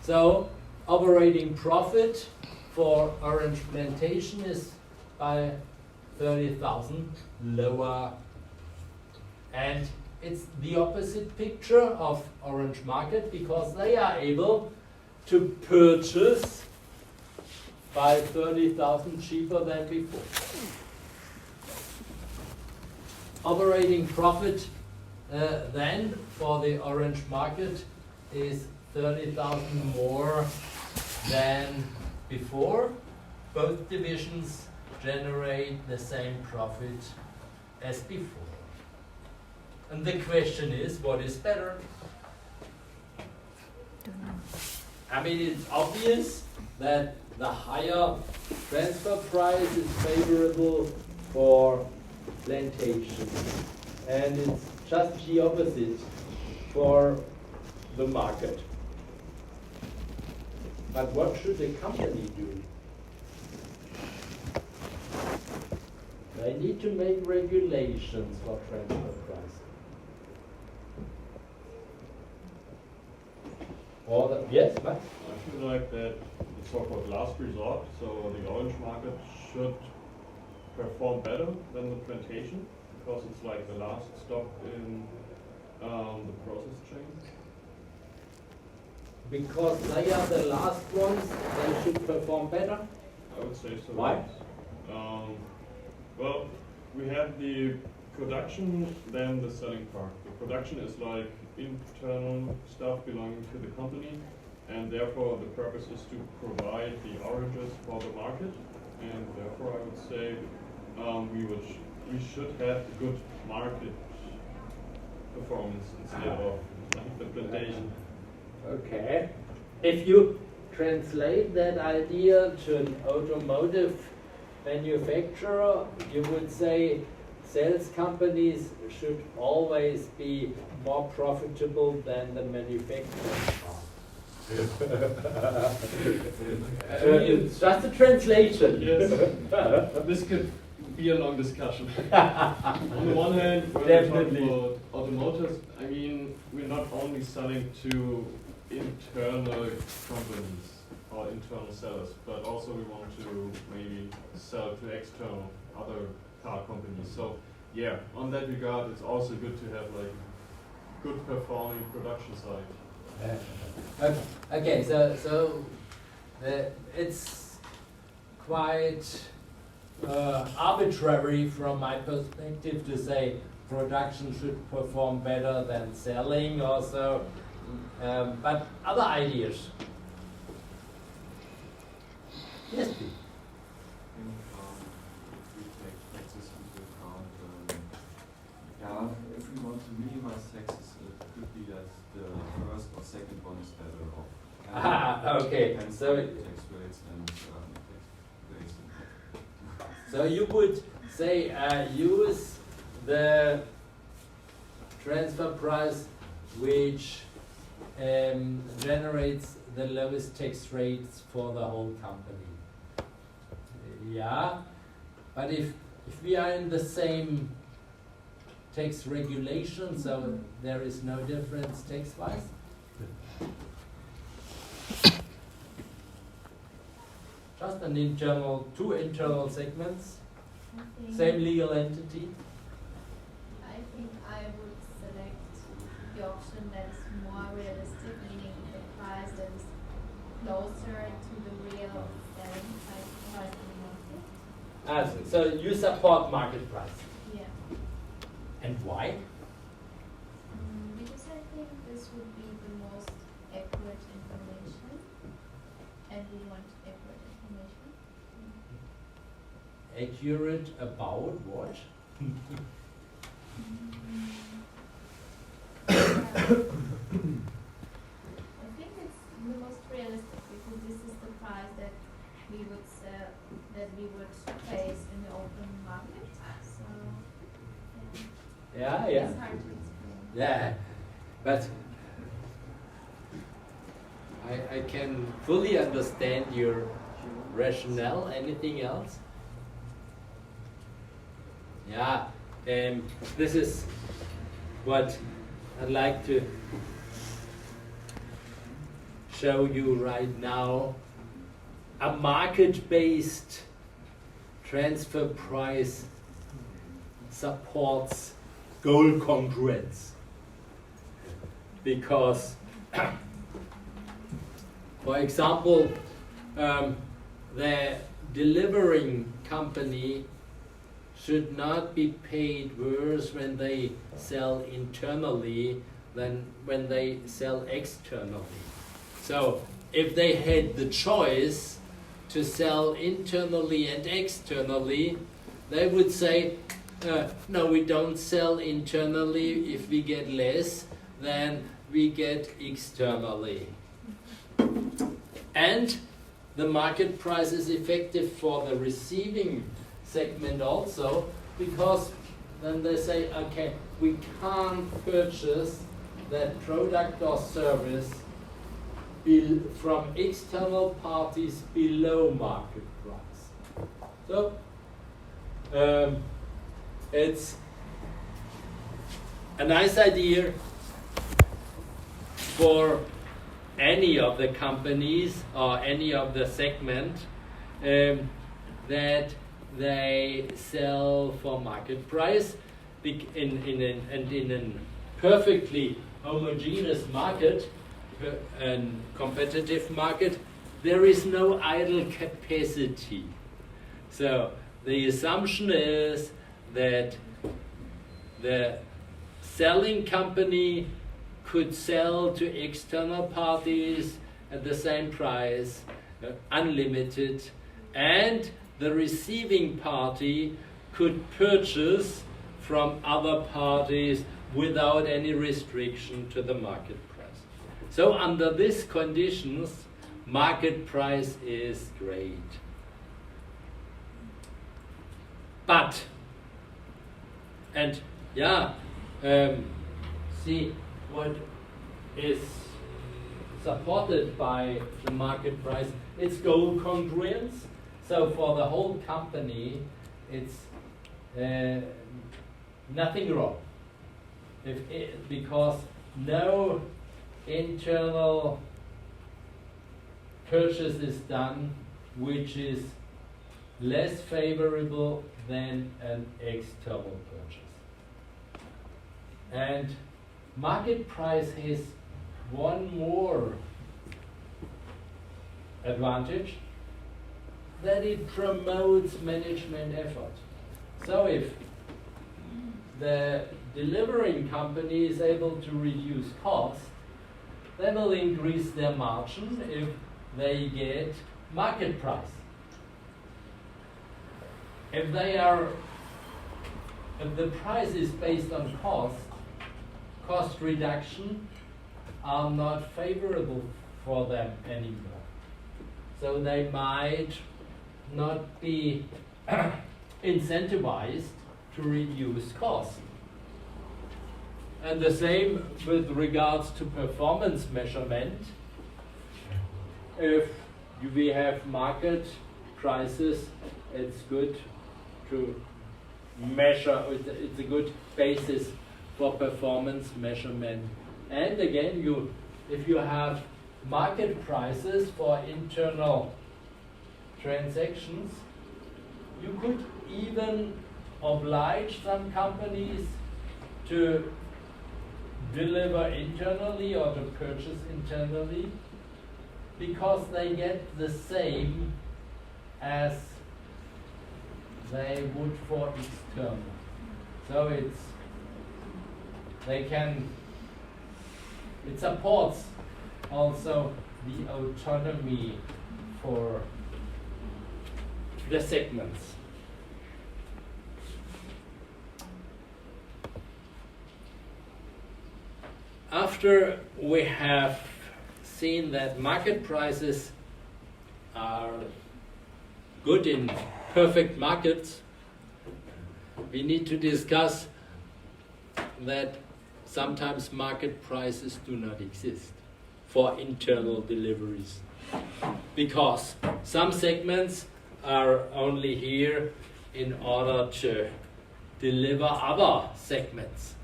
So operating profit for orange plantation is by 30,000 lower. And it's the opposite picture of orange market because they are able to purchase by 30,000 cheaper than before. Operating profit then for the orange market is 30,000 more than before. Both divisions generate the same profit as before. And the question is, what is better? I mean, it's obvious that the higher transfer price is favorable for plantation. And it's just the opposite for the market. But what should the company do? They need to make regulations for transfer pricing. Or the, yes, Max? I feel like that it's sort of last resort, so the orange market should perform better than the plantation because it's like the last stop in the process chain. Because they are the last ones, they should perform better? I would say so. Why? Well, we have the production, then the selling part. The production is like internal stuff belonging to the company, and therefore the purpose is to provide the oranges for the market, and therefore I would say we should have a good market performance instead of the plantation. Okay. If you translate that idea to an automotive manufacturer, you would say sales companies should always be more profitable than the manufacturer. It's just a translation. Yes. This could be a long discussion. On the one hand, when we talk about automotives, I mean, we're not only selling to internal companies or internal sellers, but also we want to maybe sell to external other car companies. So yeah, on that regard, it's also good to have like good performing production side. Okay, so it's quite arbitrary from my perspective to say production should perform better than selling also, but other ideas. Yes, please. If we take taxes into account, if we want to minimize taxes, it could be that the first or second one is better off. Okay. Depends So, on tax rates and tax rates. so you would say use the transfer price which generates the lowest tax rates for the whole company. Yeah, but if we are in the same tax regulation, so there is no difference tax-wise. Just an internal, two internal segments, same legal entity. I think I would select the option that is more realistic, meaning the price that is closer to the real selling price in the market. So you support market price. Yeah. And why? Because I think this would be the most accurate information, and we want accurate information. Accurate about what? I think it's the most realistic because this is the price that we would sell, that we would place in the open market. So Yeah. it's hard to explain. Yeah, but I can fully understand your rationale. Anything else? Yeah, this is what I'd like to show you right now. A market-based transfer price supports goal congruence because, for example, the delivering company should not be paid worse when they sell internally than when they sell externally. So if they had the choice to sell internally and externally, they would say, no, we don't sell internally if we get less than we get externally. And the market price is effective for the receiving segment also, because then they say, okay, we can't purchase that product or service from external parties below market price. So it's a nice idea for any of the companies or any of the segment that they sell for market price in a perfectly homogeneous market and competitive market. There is no idle capacity. So the assumption is that the selling company could sell to external parties at the same price, unlimited, and the receiving party could purchase from other parties without any restriction to the market price. So under these conditions, market price is great. But, and yeah, see what is supported by the market price, it's goal congruence. So for the whole company, it's nothing wrong. Because no internal purchase is done which is less favorable than an external purchase. And market price has one more advantage, that it promotes management effort. So if the delivering company is able to reduce cost, they will increase their margin if they get market price. If the price is based on cost reduction are not favorable for them anymore. So they might not be incentivized to reduce cost. And the same with regards to performance measurement. If we have market prices, it's good to measure, it's a good basis for performance measurement. And again, if you have market prices for internal transactions, you could even oblige some companies to deliver internally or to purchase internally, because they get the same as they would for external. So it supports also the autonomy for the segments. After we have seen that market prices are good in perfect markets, we need to discuss that sometimes market prices do not exist for internal deliveries, because some segments are only here in order to deliver other segments.